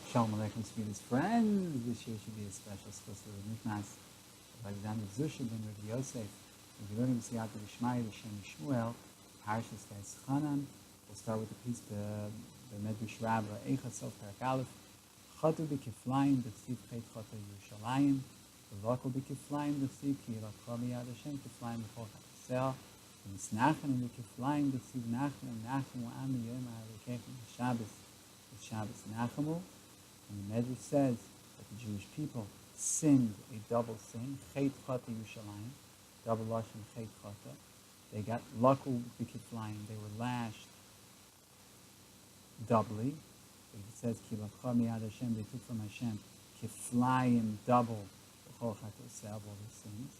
Shalom Aleichem to be his friends. This year should be a special special Nichnas of Alexander Zusha ben Rabbi Yosef. We'll be learning Siyata B'Shmai, the Shem Mishmuel, Parshas Vaeschanan. We'll start with the piece, the Medrash Rabbah, Eicha Sof Parak Aleph. Chatu b'kiflayim b'chsiv chet chata Yerushalayim. V'vakol b'kiflayim b'chsiv ki yilachcha miyad Hashem kiflayim b'chol chatzeh. V'nisnachen b'kiflayim b'chsiv Nachamu ami yom ha'alekechem b'Shabbos. Shabbos Nachamu, and the Medrash says that the Jewish people sinned a double sin, chet chata Yerushalayim, double lashon chet chata. They got lakul b'kiflayim, they were lashed doubly. It says ki lakcha miyad Hashem, they took from Hashem kiflayim, double b'chol chatzeh, all these sins.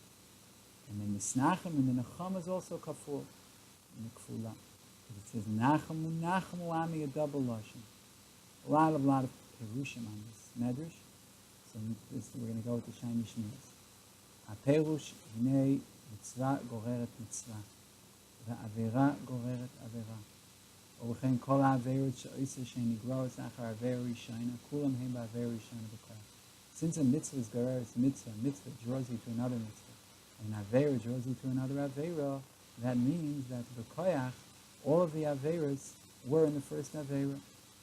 And then Misnachem and the Nachamu is also kafur in the kfula. It says Nachamu ami, a double lashon. A lot of perushim on this medrash. So we're going to go with the Shem Mishmuel. HaPerush hinei mitzvah goreret mitzvah. Ve'avera goreret avera. U'v'chein kol ha'averot she'oiseh she'nigros achar avera rishayna kulam heim ba'avera rishayna b'kol. Since a mitzvah is goreret mitzvah draws you to another mitzvah, and avera draws you to another avera, that means that b'koyach, all of the averas were in the first avera.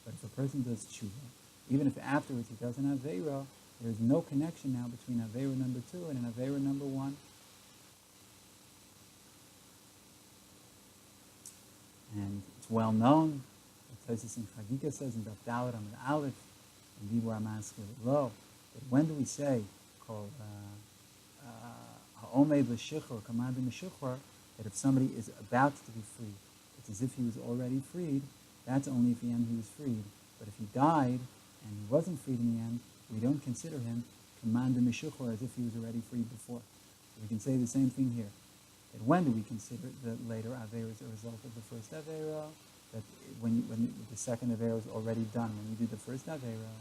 But if a person does tshuva, even if afterwards he does an aveira, there is no connection now between aveira number 2 and an aveira number 1. And it's well known, the Tosfos in Chagika says in Daf Dalet Amud Aleph, in Dibur HaMaskil Lo, that when do we say, called Ha'omed L'Shichur, Kamad M'Shichur, that if somebody is about to be freed, it's as if he was already freed. That's only if in the end he was freed. But if he died and he wasn't freed in the end, we don't consider him command mishuchor as if he was already freed before. So we can say the same thing here. That when do we consider the later avera as a result of the first avera? That when the second avera is already done, when you do the first avera,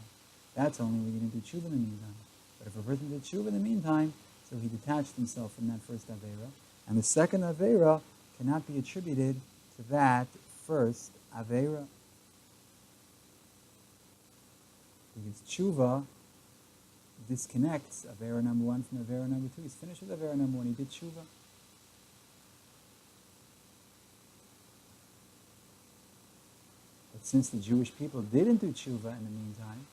that's only when you didn't do tshuva in the meantime. But if a person did tshuva in the meantime, so he detached himself from that first avera, and the second avera cannot be attributed to that first avera, because tshuva disconnects avera number 1 from avera number 2. He's finished with avera number 1. He did tshuva. But since the Jewish people didn't do tshuva in the meantime,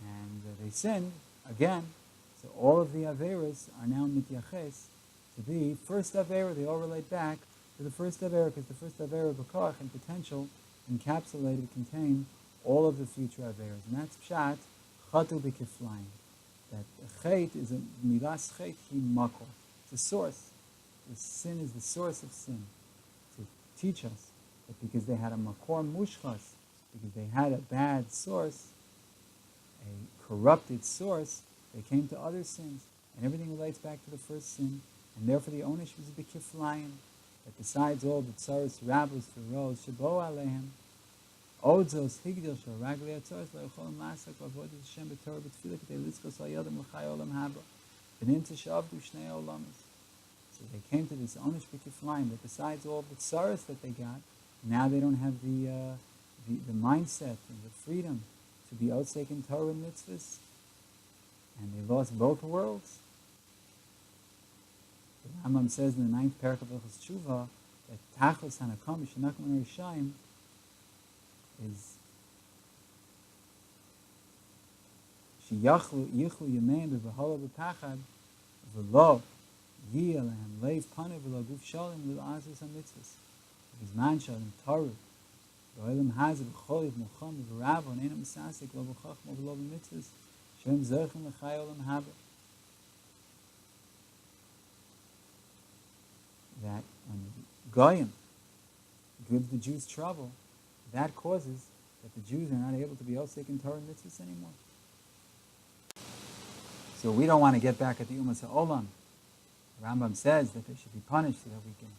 and they sinned again, so all of the averas are now mityaches to be first avera. They all relate back to the first avera, because the first avera b'koach and potential encapsulated contain all of the future averas, and that's pshat chatu b'kiflayim. That chet is a milas chet hi makor. It's a source. The sin is the source of sin. To teach us that because they had a makor mushchas, because they had a bad source, a corrupted source, they came to other sins, and everything relates back to the first sin, and therefore the onish was b'kiflayim. That besides all the tzaros, rabbos, feroz, shabo alehem, odzos, higdil, shal ragli atzaros, lo'yocholim lasak, avodas Shem b'torah b'tfilah, k'tei litzkos ha'yodam l'chai olam haba, v'nin tishavdu shnei olamas. So they came to this onish b'kiflayim, that besides all the tzaros that they got, now they don't have the mindset and the freedom to be otzek in Torah and mitzvahs, and they lost both worlds. The Rambam says in the 9th parak of Hilchos Tshuva that Tachlis Hanakam Shanakum Rishayim is Sheyachlu Yichlu Yemein B'Vahala B'Pachad V'Lo Yi'alehem Leiv Panev V'Lo Guf Shalom L'Azus HaMitzvahs B'Zman Shalom Torah V'Olam Hazeh V'Choliv Mocham V'Ravo V'Neinam Sasik Lo V'Chachma V'Lo B'Mitzvahs Shem Zerchem L'Chai Olam Haba. That when Goyim gives the Jews trouble, that causes that the Jews are not able to be osek in Torah and mitzvahs anymore. So we don't want to get back at the Umas HaOlam. The Rambam says that they should be punished so that we can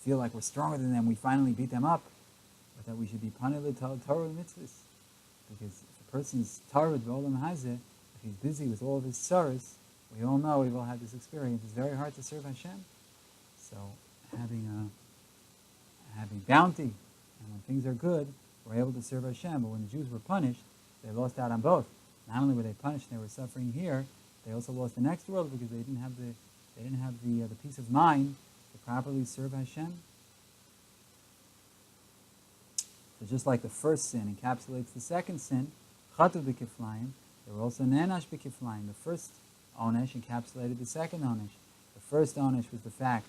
feel like we're stronger than them, we finally beat them up, but that we should be punished with Torah and mitzvahs. Because if a person's Torah B'Olam Hazeh, if he's busy with all of his tzaros, we all know, we've all had this experience, it's very hard to serve Hashem. So having bounty, and when things are good, we're able to serve Hashem. But when the Jews were punished, they lost out on both. Not only were they punished and they were suffering here, they also lost the next world because they didn't have the peace of mind to properly serve Hashem. So just like the first sin encapsulates the second sin, chatu b'kiflayim, they were also nenash b'kiflayim. The first onesh encapsulated the second onesh. The first onesh was the fact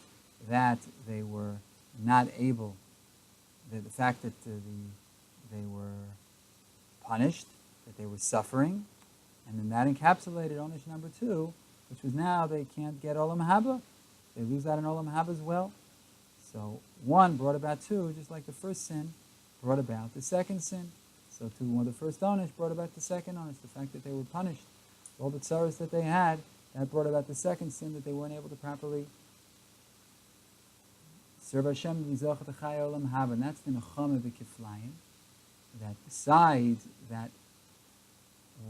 that they were not able, the fact that they were punished, that they were suffering, and then that encapsulated onesh number 2, which was now they can't get olam haba. They lose out on olam haba as well. So one brought about 2, just like the first sin brought about the second sin. So too, the first onesh brought about the second onesh. The fact that they were punished, all the tzaras that they had, that brought about the second sin, that they weren't able to properly serve Hashem. And that's the Nachamu b'kiflayim, that besides that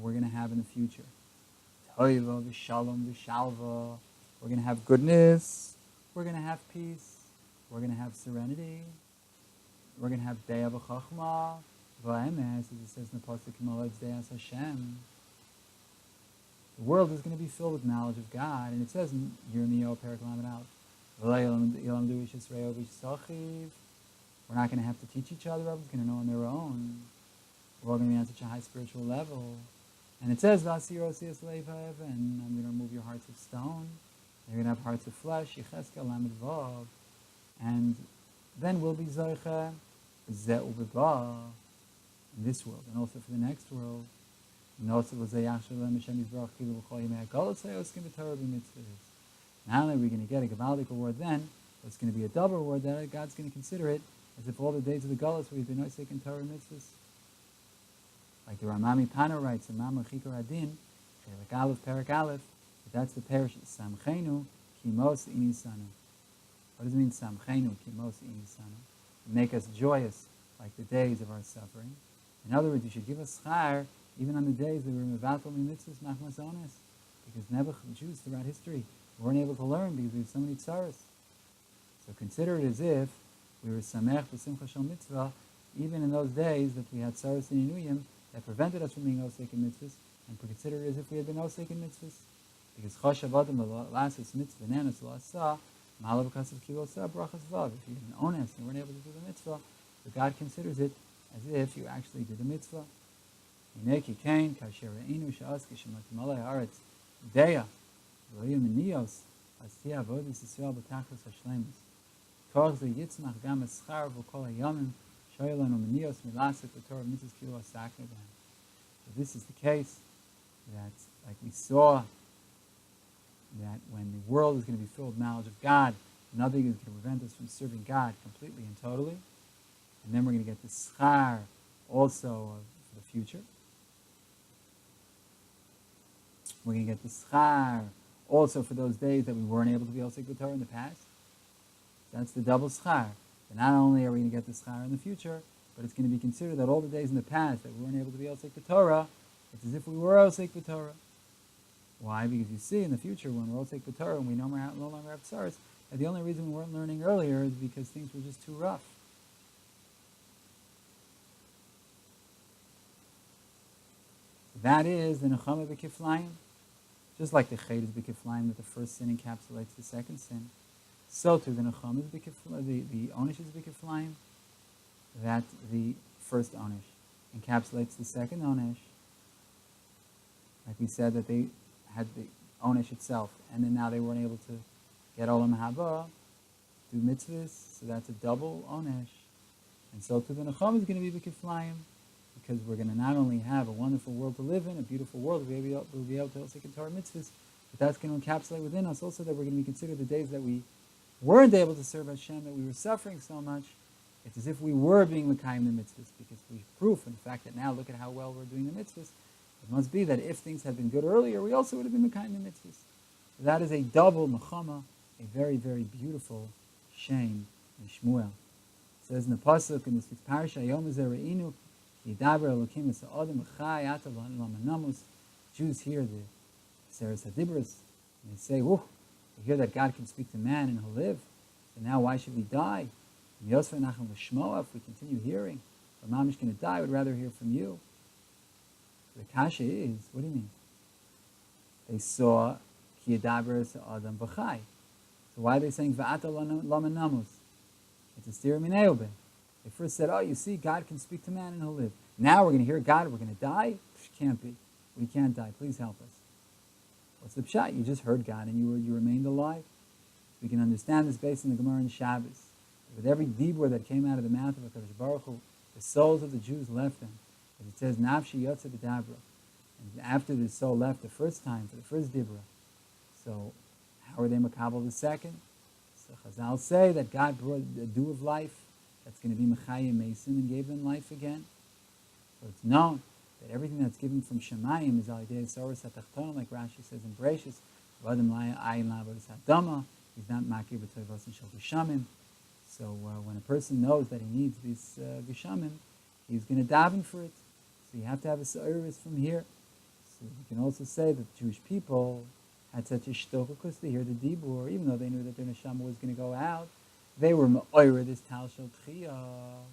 we're going to have in the future. Toiva v'shalom v'shalva. We're going to have goodness. We're going to have peace. We're going to have serenity. We're going to have deya v'chachma v'emes, as it says in the pasuk K'malad Deas Hashem. The world is going to be filled with knowledge of God, and it says in Yirmiyahu Perek Lamed Aleph, we're not going to have to teach each other. Everyone's going to know on their own. We're all going to be on such a high spiritual level. And it says, and I'm going to remove your hearts of stone. You're going to have hearts of flesh. And then we'll be Zoicha in this world, and also for the next world. Not only are we going to get a Gavaldic reward then, but it's going to be a double reward that God's going to consider it as if all the days of the Galus we've been Osek in Torah mitzvahs. Like the Ramami Pana writes in Mama Chikar Adin, Chelik Aleph, Perek Aleph, that's the parish Samchenu Kimos Inisanu. What does it mean, Samchenu Kimos Inisanu? Make us joyous like the days of our suffering. In other words, you should give us schar even on the days that we were mevatel mitzvahs machmas ones, because never Jews throughout history weren't able to learn because we have so many tzaras. So consider it as if we were samech b'simcha shel mitzvah, even in those days that we had tzaras and inuyim that prevented us from being osek in mitzvahs, and consider it as if we had been osek in mitzvahs. Because chashav adam lasis mitzvah nanas la'asa malav kasav kilosa brachas vav. If you didn't own us and weren't able to do the mitzvah, so God considers it as if you actually did the mitzvah. Ineki kain kasher re'inu sha'as kishemat malay haaretz deya v'yim niyos asiyah avodas Yisrael b'tachlis hashlemus kol ze yitzmach gam eschar v'kol hayamim shoylanu niyos milasek v'torah mitzvahs kilo asak nedan. So this is the case that, like we saw, that when the world is going to be filled with knowledge of God, nothing is going to prevent us from serving God completely and totally. And then we're going to get the schar also for the future. We're going to get the schar also for those days that we weren't able to be osek b'Torah in the past. That's the double schar. And not only are we going to get the schar in the future, but it's going to be considered that all the days in the past that we weren't able to be osek b'Torah, it's as if we were osek b'Torah. Why? Because you see in the future when we're osek b'Torah and we no longer have tzaras, that the only reason we weren't learning earlier is because things were just too rough. That is the Nachamu b'kiflayim. Just like the Ched is b'kiflayim, that the first sin encapsulates the second sin, so too the Nachamu is b'kiflayim, the Onish is b'kiflayim, that the first Onish encapsulates the second Onish. Like we said, that they had the Onish itself, and then now they weren't able to get Olam Haba, do mitzvahs, so that's a double Onish. And so too the Nachamu is going to be b'kiflayim, because we're going to not only have a wonderful world to live in, a beautiful world, we'll be able to osek in Torah mitzvahs, but that's going to encapsulate within us also that we're going to be considered the days that we weren't able to serve Hashem, that we were suffering so much. It's as if we were being mekayim the mitzvahs, because we proof in the fact that now look at how well we're doing the mitzvahs. It must be that if things had been good earlier, we also would have been mekayim the mitzvahs. So that is a double nechama, a very, very beautiful Shem in Mishmuel. It says in the pasuk in this week's parasha, Yom Re'inu Jews hear the Seres Hadibros, and they say, "Whoa, we hear that God can speak to man and he'll live. So now why should we die? If we continue hearing, but Mamish going to die, I would rather hear from you." The kasha is, what do you mean? They saw ki yadaber adam v'chai. So why are they saying v'ata lama namus? It's a stira minei obeh. They first said, oh, you see, God can speak to man and he'll live. Now we're going to hear God, we're going to die? Can't be. We can't die. Please help us. What's the pshat? You just heard God and you remained alive. We can understand this based on the Gemara in Shabbos. With every dibur that came out of the mouth of HaKadosh Baruch Hu, the souls of the Jews left them. As it says, Nafshi Yotze B'Dabra. And after the soul left the first time, for the first dibra, so how are they makabel the second? So Chazal say that God brought a dew of life that's going to be Mechayim Mason and gave them life again. So it's known that everything that's given from Shemayim is al-idei soros hatachton, like Rashi says in Bereshis, V'adam ayin la'avodas hadama. He's not makir b'toivos and shel geshamim. So when a person knows that he needs these geshamim, he's going to daven for it. So you have to have a seiris from here. So you can also say that Jewish people had such a shtokus to hear the dibur, even though they knew that their neshama was going to go out. They were ma'oyer this tal shel tchiyah.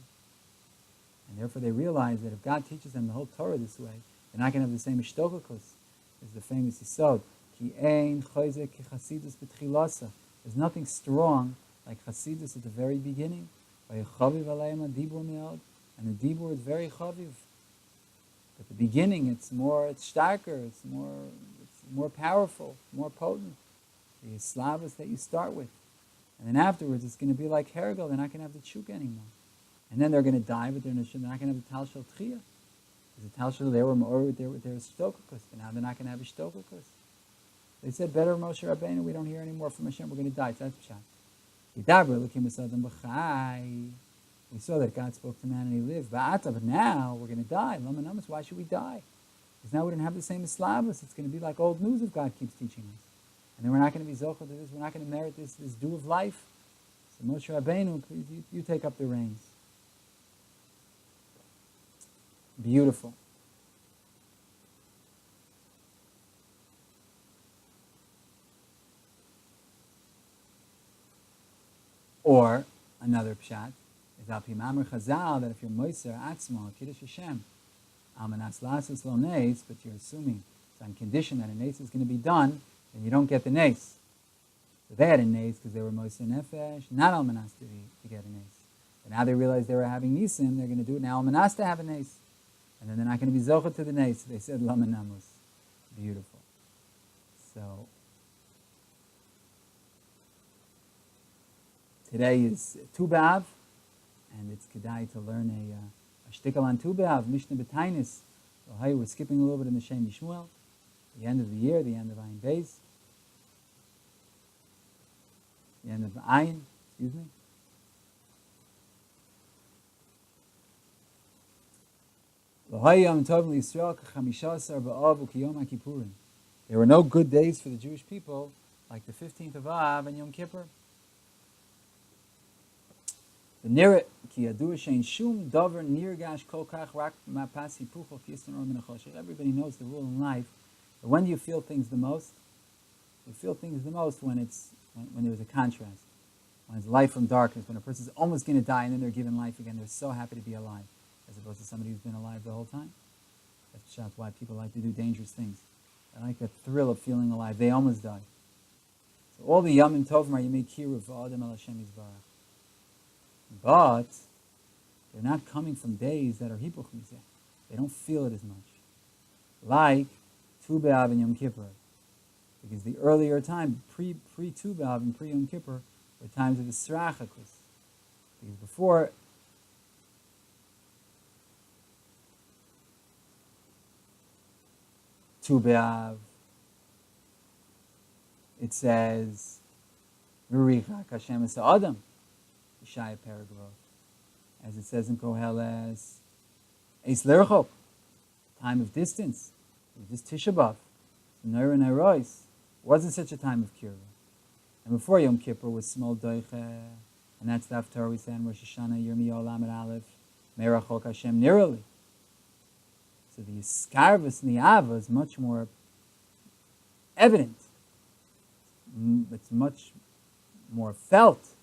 And therefore they realized that if God teaches them the whole Torah this way, they're not going to have the same shtokus as the famous Yisod. Ki ein choyzek ki chasidus b'tchilasa. There's nothing strong like chasidus at the very beginning. And the dibur is very chaviv. At the beginning, it's starker, it's more powerful, more potent. The Slavas that you start with. And then afterwards, it's going to be like Hergel. They're not going to have the chuk anymore. And then they're going to die, but they're not going to have the tal shel tchiyah. Because the tal shel, they were more with their shtokakus, but now they're not going to have a shtokakus. They said, better Moshe Rabbeinu, we don't hear any more from Hashem, we're going to die. So that's pshat. We saw that God spoke to man and he lived. But now we're going to die. Lama namas, why should we die? Because now we don't have the same Islavus. It's going to be like old news if God keeps teaching us. And then we're not going to be zochel to this. We're not going to merit this dew of life. So Moshe Rabbeinu, please, you take up the reins. Beautiful. Or another pshat is al pi mamar Chazal that if you're moiser atzmo kiddush Shem almanas lasus lo nes, but you're assuming it's on condition that a nes is going to be done, then you don't get the nes. So they had a nes because they were moiser nefesh, not almanas to get a nes. But now they realized they were having nisim, they're going to do it now almanas to have a nes, and then they're not going to be zochah to the nes. They said lama namus. Beautiful. So today is Tu B'Av, and it's kedai to learn a shtickle on Tu B'Av, Mishnah B'Tainis. So hey, we're skipping a little bit in the Shem Mishmuel, the end of the year, the end of Ayin Beis, the end of Ayin, excuse me. There were no good days for the Jewish people like the 15th of Av and Yom Kippur. The near ki yadu shein shum davar nirgash kol kach rak mapasi puchol kiston or minachosher. Everybody knows the rule in life. But when do you feel things the most? You feel things the most when there's a contrast. When it's light from darkness, when a person's almost going to die and then they're given life again. They're so happy to be alive, as opposed to somebody who's been alive the whole time. That's why people like to do dangerous things. I like that thrill of feeling alive. They almost died. So all the Yamim Tovim are Yemei Kiruv V'Adam El Hashem Yisbarach. But they're not coming from days that are hipuch mizeh. They don't feel it as much. Like Tu B'Av and Yom Kippur. Because the earlier time, pre-Tu B'Av and pre-Yom Kippur, were times of the Srachakus. Because before Tu B'Av, it says, V'richak Hashem es Adam. Shaya paragraph, as it says in Koheles, Eis Lerchok, time of distance. It was just Tisha B'Av. Neir and Erois wasn't such a time of Kirva. And before Yom Kippur was Smol Doiche, and that's the Haftarah we say in Rosh Hashanah, Yirmiyahu Lamed Aleph, Merachok Hashem Nirali. So the Iskarvus and the Ava is much more evident. It's much more felt.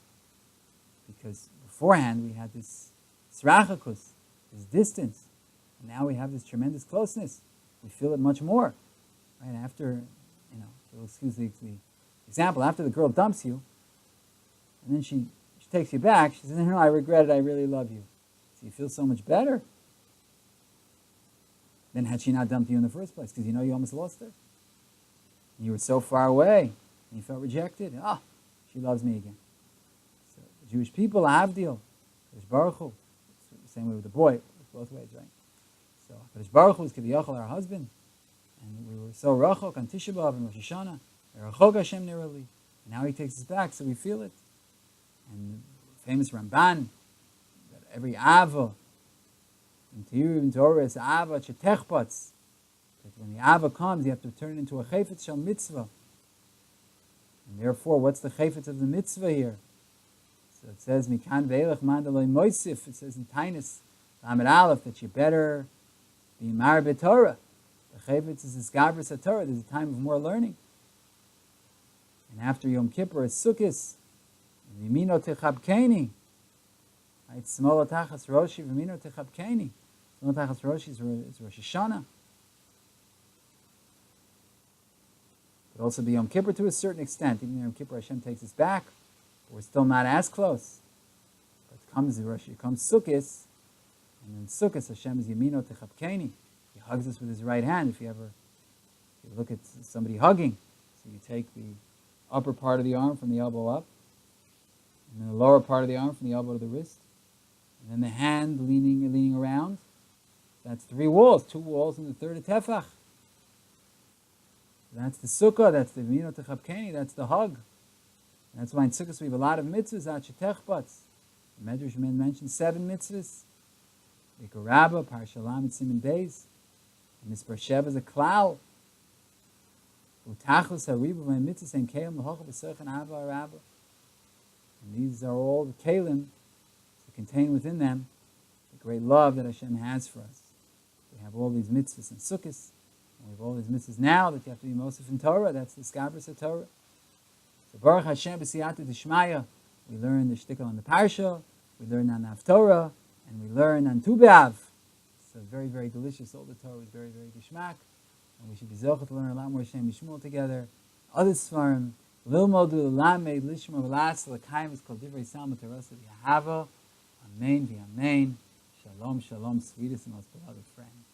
Because beforehand we had this srachakus, this distance, and now we have this tremendous closeness. we feel it much more. Right? After, if you'll excuse the example, after the girl dumps you, and then she takes you back, she says, no, I regret it, I really love you. So you feel so much better than had she not dumped you in the first place, because you almost lost her. And you were so far away, and you felt rejected. She loves me again. So the Jewish people, Avdil, Kadosh Baruch Hu, it's the same way with the boy, it's both ways, right? So Kadosh Baruch Hu is Kiviyachal, our husband, and we were so rachok on Tisha B'Av and Rosh Hashanah, rachok Hashem nirali, and now He takes us back, so we feel it. And the famous Ramban, that every Ava, in Tiru and Torah, is Ava Chetechpatz, that when the Ava comes, you have to turn it into a Chayfetz Shel Mitzvah. And therefore, what's the Chayfetz of the Mitzvah here? So it says, Mikan Ve'elech Mandaloi Moisif, it says in Tainus, Amid Aleph, that you better be Mar B'Torah. The Chayfetz is this Gabris HaTorah, there's a time of more learning. And after Yom Kippur, it's Sukkos, V'mino Techabkeni. Right? Smol Tachas Roshi, V'mino Techabkeni. Smol Tachas Roshi is Rosh Hashanah. Could also be Yom Kippur to a certain extent. Even Yom Kippur, Hashem takes us back, but we're still not as close. But it comes Sukkos, and in Sukkos, Hashem is Yemino Techabkeni. He hugs us with His right hand. If you look at somebody hugging, so you take the upper part of the arm from the elbow up, and then the lower part of the arm from the elbow to the wrist, and then the hand leaning around. That's 3 walls, 2 walls and the third a tefach. That's the sukkah, that's the v'mino techabkeni, that's the hug. And that's why in sukkahs we have a lot of mitzvahs, achetechbats. The Medrash mentions 7 mitzvahs. V'ikar Rabbah, Parshalam, Siman Beis. And this Sheva is a klal. Utachlis haribu v'mitzvahs and kelim l'hocha b'soich and ava Rabbah. And these are all the kelim that contain within them the great love that Hashem has for us. We have all these mitzvahs and sukkahs. And we have all these mitzvahs now that you have to be Mosif in Torah. That's the Skabras HaTorah. So Baruch Hashem b'siyata d'shmaya. We learn the shtickle on the Parsha. We learn on Haftorah. And we learn on Tu B'Av. So very, very delicious. All the Torah is very, very gishmak. And we should be zochah to learn a lot more Shem Mishmuel together. Other Sfarim. Lilmodu l'lamed lishma v'las l'kayim is called divrei salma terasa v'yahava. Amen v'amen. Shalom, shalom, sweetest and most beloved friend.